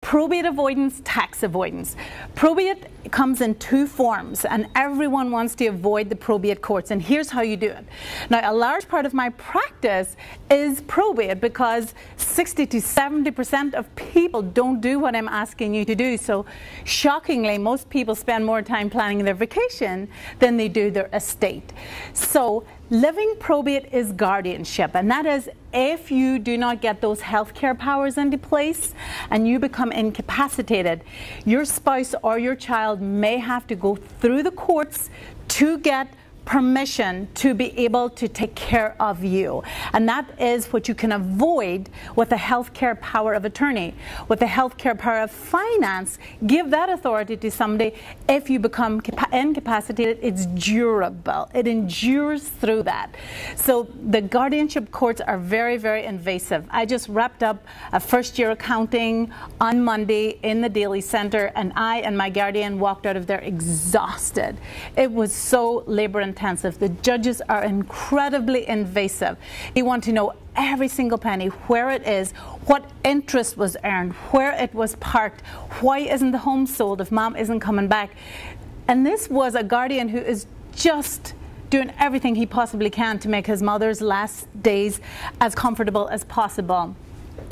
Probate avoidance, tax avoidance. Probate comes in two forms, and everyone wants to avoid the probate courts, and here's how you do it. Now, a large part of my practice is probate because 60 to 70% of people don't do what I'm asking you to do. So shockingly, most people spend more time planning their vacation than they do their estate. So living probate is guardianship, and that is if you do not get those healthcare powers into place and you become incapacitated, your spouse or your child may have to go through the courts to get permission to be able to take care of you. And that is what you can avoid with the healthcare power of attorney. With the healthcare power of finance, give that authority to somebody. If you become incapacitated, it's durable. It endures through that. So the guardianship courts are very, very invasive. I just wrapped up a first-year accounting on Monday in the Daily Center, and I and my guardian walked out of there exhausted. It was so labor-intensive. The judges are incredibly invasive. They want to know every single penny, where it is, what interest was earned, where it was parked, why isn't the home sold if mom isn't coming back. And this was a guardian who is just doing everything he possibly can to make his mother's last days as comfortable as possible.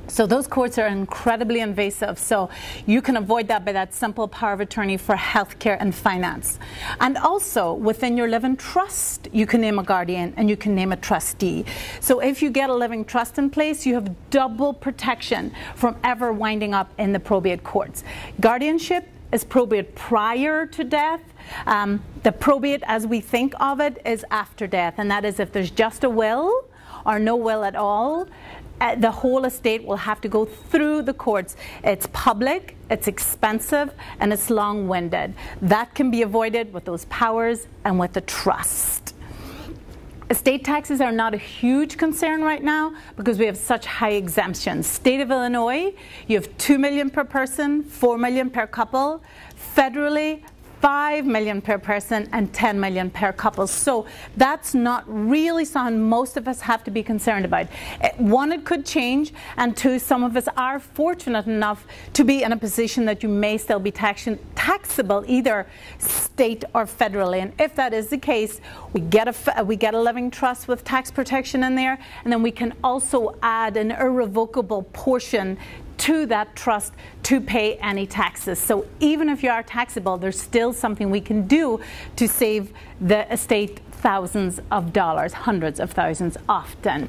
So those courts are incredibly invasive. So you can avoid that by that simple power of attorney for healthcare and finance. And also within your living trust, you can name a guardian and you can name a trustee. So if you get a living trust in place, you have double protection from ever winding up in the probate courts. Guardianship is probate prior to death. The probate as we think of it is after death, and that is if there's just a will or no will at all. The whole estate will have to go through the courts. It's public, it's expensive, and it's long-winded. That can be avoided with those powers and with the trust. Estate taxes are not a huge concern right now because we have such high exemptions. State of Illinois, you have $2 million per person, $4 million per couple. Federally, $5 million per person and $10 million per couple. So that's not really something most of us have to be concerned about. One, it could change, and two, some of us are fortunate enough to be in a position that you may still be taxable either state or federally. And if that is the case, we get a living trust with tax protection in there, and then we can also add an irrevocable portion to that trust to pay any taxes. So even if you are taxable, there's still something we can do to save the estate thousands of dollars, hundreds of thousands often.